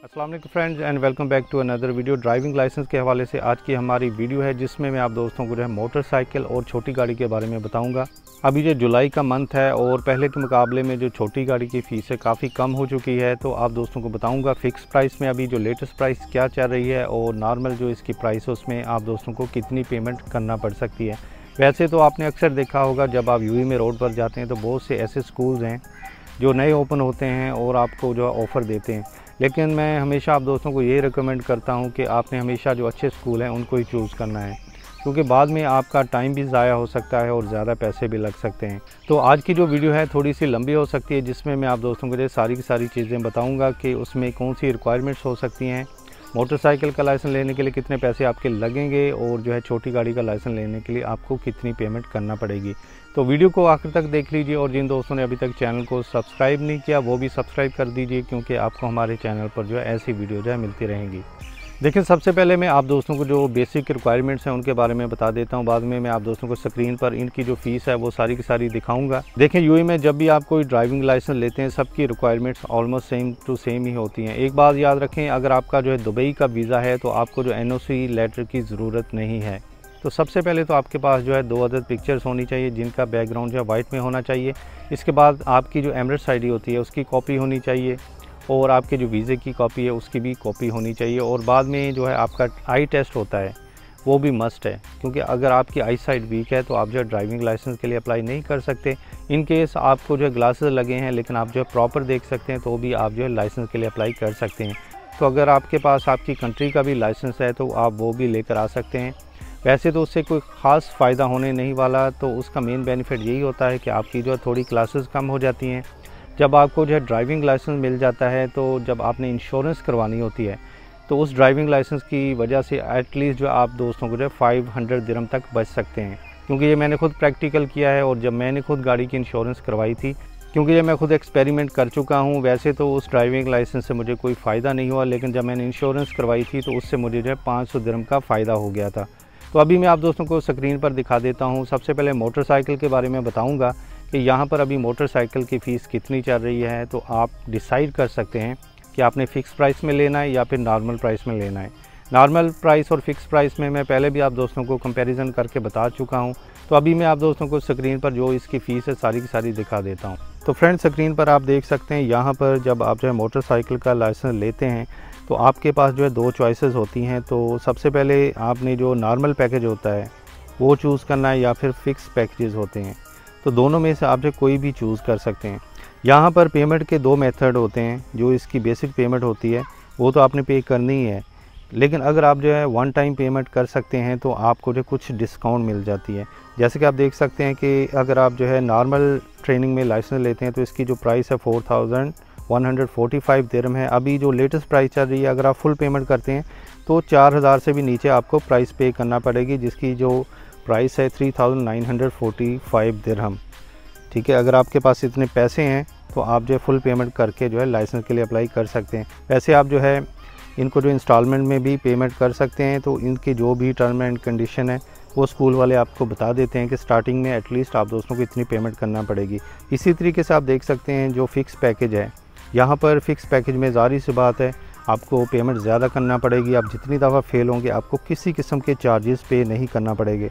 अस्सलाम वालेकुम friends and welcome back to another video. Driving licence के हवाले से आज की हमारी वीडियो है जिसमें मैं आप दोस्तों को जो है मोटरसाइकिल और छोटी गाड़ी के बारे में बताऊंगा। अभी जो जुलाई का मंथ है और पहले के मुकाबले में जो छोटी गाड़ी की फ़ीस है काफ़ी कम हो चुकी है, तो आप दोस्तों को बताऊंगा फ़िक्स प्राइस में अभी जो लेटेस्ट प्राइस क्या चल रही है और नॉर्मल जो इसकी प्राइस है उसमें आप दोस्तों को कितनी पेमेंट करना पड़ सकती है। वैसे तो आपने अक्सर देखा होगा जब आप यूपी में रोड पर जाते हैं तो बहुत से ऐसे स्कूल्स हैं जो नए ओपन होते हैं और आपको जो ऑफ़र देते हैं, लेकिन मैं हमेशा आप दोस्तों को ये रिकमेंड करता हूँ कि आपने हमेशा जो अच्छे स्कूल हैं उनको ही चूज़ करना है, क्योंकि बाद में आपका टाइम भी ज़ाया हो सकता है और ज़्यादा पैसे भी लग सकते हैं। तो आज की जो वीडियो है थोड़ी सी लंबी हो सकती है, जिसमें मैं आप दोस्तों को सारी की सारी चीज़ें बताऊँगा कि उसमें कौन सी रिक्वायरमेंट्स हो सकती हैं, मोटरसाइकिल का लाइसेंस लेने के लिए कितने पैसे आपके लगेंगे और जो है छोटी गाड़ी का लाइसेंस लेने के लिए आपको कितनी पेमेंट करना पड़ेगी। तो वीडियो को आखिर तक देख लीजिए और जिन दोस्तों ने अभी तक चैनल को सब्सक्राइब नहीं किया वो भी सब्सक्राइब कर दीजिए, क्योंकि आपको हमारे चैनल पर जो है ऐसी वीडियो जो है मिलती रहेंगी। देखिए, सबसे पहले मैं आप दोस्तों को जो बेसिक रिक्वायरमेंट्स हैं उनके बारे में बता देता हूं, बाद में मैं आप दोस्तों को स्क्रीन पर इनकी जो फ़ीस है वो सारी की सारी दिखाऊंगा। देखें, यूएई में जब भी आप कोई ड्राइविंग लाइसेंस लेते हैं सबकी requirements almost same to same ही होती हैं। एक बात याद रखें, अगर आपका जो है दुबई का वीज़ा है तो आपको जो एनओसी लेटर की ज़रूरत नहीं है। तो सबसे पहले तो आपके पास जो है 2 अदद पिक्चर्स होनी चाहिए जिनका बैकग्राउंड जो है वाइट में होना चाहिए। इसके बाद आपकी जो एमरेट्स आईडी होती है उसकी कॉपी होनी चाहिए और आपके जो वीज़े की कॉपी है उसकी भी कॉपी होनी चाहिए। और बाद में जो है आपका आई टेस्ट होता है वो भी मस्ट है, क्योंकि अगर आपकी आई साइट वीक है तो आप जो है ड्राइविंग लाइसेंस के लिए अप्लाई नहीं कर सकते। इन केस आपको जो है ग्लासेस लगे हैं लेकिन आप जो है प्रॉपर देख सकते हैं तो भी आप जो है लाइसेंस के लिए अप्लाई कर सकते हैं। तो अगर आपके पास आपकी कंट्री का भी लाइसेंस है तो आप वो भी लेकर आ सकते हैं। वैसे तो उससे कोई ख़ास फ़ायदा होने नहीं वाला, तो उसका मेन बेनिफिट यही होता है कि आपकी जो है थोड़ी क्लासेस कम हो जाती हैं। जब आपको जो है ड्राइविंग लाइसेंस मिल जाता है तो जब आपने इंश्योरेंस करवानी होती है तो उस ड्राइविंग लाइसेंस की वजह से एटलीस्ट जो आप दोस्तों को जो है 500 दिरहम तक बच सकते हैं, क्योंकि ये मैंने खुद प्रैक्टिकल किया है। और जब मैंने खुद गाड़ी की इंश्योरेंस करवाई थी, क्योंकि ये मैं खुद एक्सपेरिमेंट कर चुका हूँ, वैसे तो उस ड्राइविंग लाइसेंस से मुझे कोई फ़ायदा नहीं हुआ, लेकिन जब मैंने इंश्योरेंस करवाई थी तो उससे मुझे जो है 500 दिरहम का फ़ायदा हो गया था। तो अभी मैं आप दोस्तों को स्क्रीन पर दिखा देता हूँ। सबसे पहले मोटरसाइकिल के बारे में बताऊँगा कि यहाँ पर अभी मोटरसाइकिल की फ़ीस कितनी चल रही है, तो आप डिसाइड कर सकते हैं कि आपने फ़िक्स प्राइस में लेना है या फिर नॉर्मल प्राइस में लेना है। नॉर्मल प्राइस और फ़िक्स प्राइस में मैं पहले भी आप दोस्तों को कंपैरिजन करके बता चुका हूँ, तो अभी मैं आप दोस्तों को स्क्रीन पर जो इसकी फ़ीस है सारी की सारी दिखा देता हूँ। तो फ्रेंड्स, स्क्रीन पर आप देख सकते हैं, यहाँ पर जब आप जो है मोटरसाइकिल का लाइसेंस लेते हैं तो आपके पास जो है 2 चॉइसेस होती हैं। तो सबसे पहले आपने जो नॉर्मल पैकेज होता है वो चूज़ करना है या फिर फ़िक्स पैकेजेस होते हैं, तो दोनों में से आप जो कोई भी चूज़ कर सकते हैं। यहाँ पर पेमेंट के 2 मेथड होते हैं। जो इसकी बेसिक पेमेंट होती है वो तो आपने पे करनी ही है, लेकिन अगर आप जो है वन टाइम पेमेंट कर सकते हैं तो आपको जो कुछ डिस्काउंट मिल जाती है। जैसे कि आप देख सकते हैं कि अगर आप जो है नॉर्मल ट्रेनिंग में लाइसेंस लेते हैं तो इसकी जो प्राइस है 4145 दिरहम है। अभी जो लेटेस्ट प्राइस चल रही है, अगर आप फुल पेमेंट करते हैं तो 4000 से भी नीचे आपको प्राइस पे करना पड़ेगी, जिसकी जो प्राइस है 3945 दिरहम। ठीक है, अगर आपके पास इतने पैसे हैं तो आप जो है फुल पेमेंट करके जो है लाइसेंस के लिए अप्लाई कर सकते हैं। वैसे आप जो है इनको जो इंस्टॉलमेंट में भी पेमेंट कर सकते हैं, तो इनकी जो भी टर्म एंड कंडीशन है वो स्कूल वाले आपको बता देते हैं कि स्टार्टिंग में एटलीस्ट आप दोस्तों को इतनी पेमेंट करना पड़ेगी। इसी तरीके से आप देख सकते हैं जो फ़िक्स पैकेज है, यहाँ पर फ़िक्स पैकेज में ज़ाहिर सी बात है आपको पेमेंट ज़्यादा करना पड़ेगी। आप जितनी दफ़ा फेल होंगे आपको किसी किस्म के चार्जेस पे नहीं करना पड़ेगे।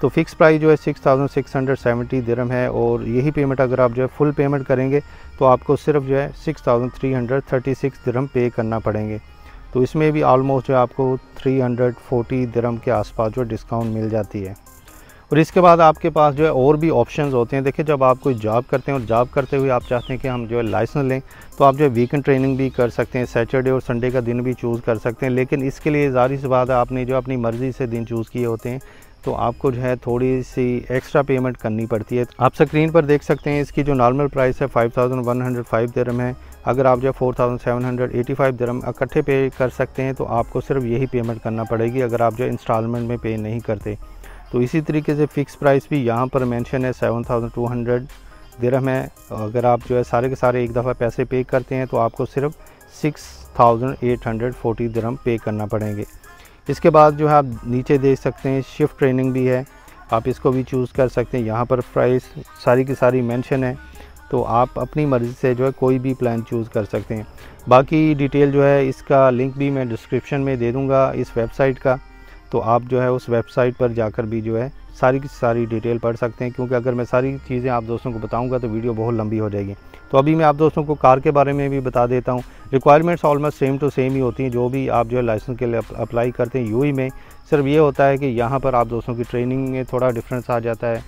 तो फ़िक्स प्राइस जो है 6670 दिरहम है, और यही पेमेंट अगर आप जो है फुल पेमेंट करेंगे तो आपको सिर्फ जो है 6336 दिरहम पे करना पड़ेंगे। तो इसमें भी ऑलमोस्ट जो है आपको 340 दिरहम के आसपास जो डिस्काउंट मिल जाती है। और इसके बाद आपके पास जो है और भी ऑप्शंस होते हैं। देखिए, जब आप कोई जॉब करते हैं और जॉब करते हुए आप चाहते हैं कि हम जो है लाइसेंस लें, तो आप जो है वीकेंड ट्रेनिंग भी कर सकते हैं, सैटरडे और संडे का दिन भी चूज़ कर सकते हैं। लेकिन इसके लिए ज़ाहिर सी बात है आपने जो अपनी मर्ज़ी से दिन चूज़ किए होते हैं तो आपको जो है थोड़ी सी एक्स्ट्रा पेमेंट करनी पड़ती है। आप स्क्रीन पर देख सकते हैं इसकी जो नॉर्मल प्राइस है 5105 दिरहम है। अगर आप जो 4785 दिरहम इकट्ठे पे कर सकते हैं तो आपको सिर्फ यही पेमेंट करना पड़ेगी, अगर आप जो इंस्टॉलमेंट में पे नहीं करते। तो इसी तरीके से फ़िक्स प्राइस भी यहाँ पर मेंशन है 7200 दिरहम है। अगर आप जो है सारे के सारे एक दफ़ा पैसे पे करते हैं तो आपको सिर्फ 6840 दिरहम पे करना पड़ेंगे। इसके बाद जो है आप नीचे देख सकते हैं शिफ्ट ट्रेनिंग भी है, आप इसको भी चूज़ कर सकते हैं। यहाँ पर प्राइस सारी की सारी मेंशन है। तो आप अपनी मर्ज़ी से जो है कोई भी प्लान चूज़ कर सकते हैं। बाकी डिटेल जो है इसका लिंक भी मैं डिस्क्रिप्शन में दे दूँगा इस वेबसाइट का, तो आप जो है उस वेबसाइट पर जाकर भी जो है सारी की सारी डिटेल पढ़ सकते हैं, क्योंकि अगर मैं सारी चीज़ें आप दोस्तों को बताऊंगा तो वीडियो बहुत लंबी हो जाएगी। तो अभी मैं आप दोस्तों को कार के बारे में भी बता देता हूं। Requirements almost same to same ही होती हैं जो भी आप जो है लाइसेंस के लिए अप्लाई करते हैं यूई में। सिर्फ ये होता है कि यहाँ पर आप दोस्तों की ट्रेनिंग में थोड़ा डिफरेंस आ जाता है,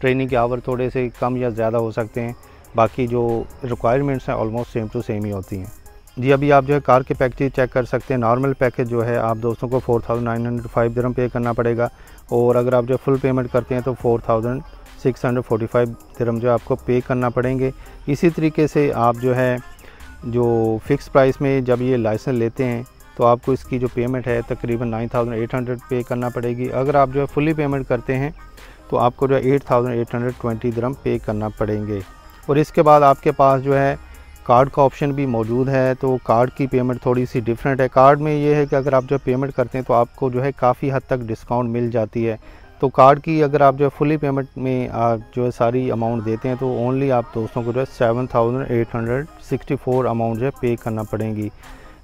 ट्रेनिंग के आवर थोड़े से कम या ज़्यादा हो सकते हैं, बाकी जो रिक्वायरमेंट्स हैं ऑलमोस्ट सेम टू सेम ही होती हैं जी। अभी आप जो है कार के पैकेज चेक कर सकते हैं। नॉर्मल पैकेज जो है आप दोस्तों को 4905 दिरहम पे करना पड़ेगा, और अगर आप जो फुल पेमेंट करते हैं तो 4645 दिरहम जो आपको पे करना पड़ेंगे। इसी तरीके से आप जो है जो फ़िक्स प्राइस में जब ये लाइसेंस लेते हैं तो आपको इसकी जो पेमेंट है तकरीबन 9800 पे करना पड़ेगी। अगर आप जो है फुली पेमेंट करते हैं तो आपको जो है 8820 दिरहम पे करना पड़ेंगे। और इसके बाद आपके पास जो है कार्ड का ऑप्शन भी मौजूद है, तो कार्ड की पेमेंट थोड़ी सी डिफरेंट है। कार्ड में ये है कि अगर आप जो पेमेंट करते हैं तो आपको जो है काफ़ी हद तक डिस्काउंट मिल जाती है। तो कार्ड की अगर आप जो है फुली पेमेंट में आप जो है सारी अमाउंट देते हैं तो ओनली आप दोस्तों को जो है 7864 अमाउंट जो है पे करना पड़ेंगी।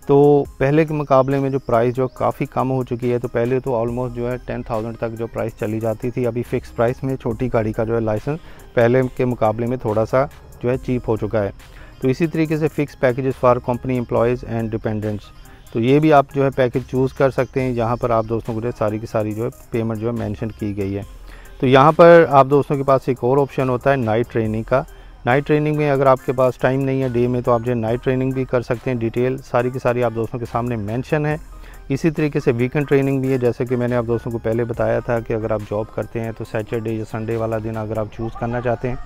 तो पहले के मुकाबले में जो प्राइस जो काफ़ी कम हो चुकी है, तो पहले तो ऑलमोस्ट जो है 10,000 तक जो प्राइस चली जाती थी। अभी फ़िक्स प्राइस में छोटी गाड़ी का जो है लाइसेंस पहले के मुकाबले में थोड़ा सा जो है चीप हो चुका है। तो इसी तरीके से fix packages for company employees and dependents, तो ये भी आप जो है पैकेज चूज़ कर सकते हैं, जहाँ पर आप दोस्तों को जो सारी की सारी जो है पेमेंट जो है मेंशन की गई है। तो यहाँ पर आप दोस्तों के पास एक और ऑप्शन होता है नाइट ट्रेनिंग का। नाइट ट्रेनिंग में अगर आपके पास टाइम नहीं है डे में तो आप जो है नाइट ट्रेनिंग भी कर सकते हैं। डिटेल सारी की सारी आप दोस्तों के सामने मेंशन है। इसी तरीके से वीकेंड ट्रेनिंग भी है, जैसे कि मैंने आप दोस्तों को पहले बताया था कि अगर आप जॉब करते हैं तो सैटरडे या संडे वाला दिन अगर आप चूज़ करना चाहते हैं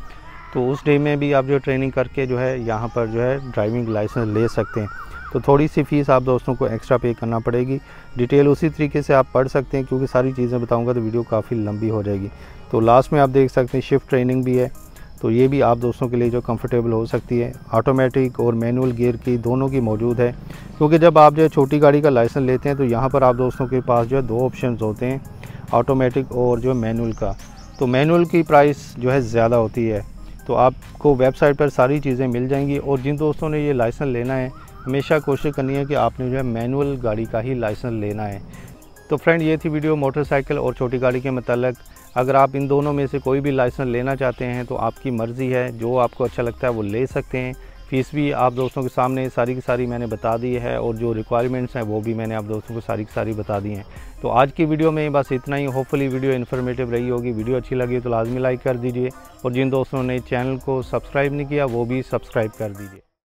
तो उस डे में भी आप जो ट्रेनिंग करके जो है यहाँ पर जो है ड्राइविंग लाइसेंस ले सकते हैं। तो थोड़ी सी फ़ीस आप दोस्तों को एक्स्ट्रा पे करना पड़ेगी। डिटेल उसी तरीके से आप पढ़ सकते हैं, क्योंकि सारी चीज़ें बताऊंगा तो वीडियो काफ़ी लंबी हो जाएगी। तो लास्ट में आप देख सकते हैं शिफ्ट ट्रेनिंग भी है, तो ये भी आप दोस्तों के लिए जो कंफर्टेबल हो सकती है। ऑटोमेटिक और मैनुअल गियर की दोनों की मौजूद है, क्योंकि जब आप जो है छोटी गाड़ी का लाइसेंस लेते हैं तो यहाँ पर आप दोस्तों के पास जो है 2 ऑप्शन होते हैं, ऑटोमेटिक और जो मैनुअल का। तो मैनुअल की प्राइस जो है ज़्यादा होती है, तो आपको वेबसाइट पर सारी चीज़ें मिल जाएंगी। और जिन दोस्तों ने ये लाइसेंस लेना है हमेशा कोशिश करनी है कि आपने जो है मैनुअल गाड़ी का ही लाइसेंस लेना है। तो फ्रेंड, ये थी वीडियो मोटरसाइकिल और छोटी गाड़ी के मतलब। अगर आप इन दोनों में से कोई भी लाइसेंस लेना चाहते हैं तो आपकी मर्ज़ी है, जो आपको अच्छा लगता है वो ले सकते हैं। फ़ीस भी आप दोस्तों के सामने सारी की सारी मैंने बता दी है, और जो रिक्वायरमेंट्स हैं वो भी मैंने आप दोस्तों को सारी की सारी बता दी हैं। तो आज की वीडियो में बस इतना ही। होपफुली वीडियो इन्फॉर्मेटिव रही होगी। वीडियो अच्छी लगी तो लाजमी लाइक कर दीजिए, और जिन दोस्तों ने चैनल को सब्सक्राइब नहीं किया वो भी सब्सक्राइब कर दीजिए।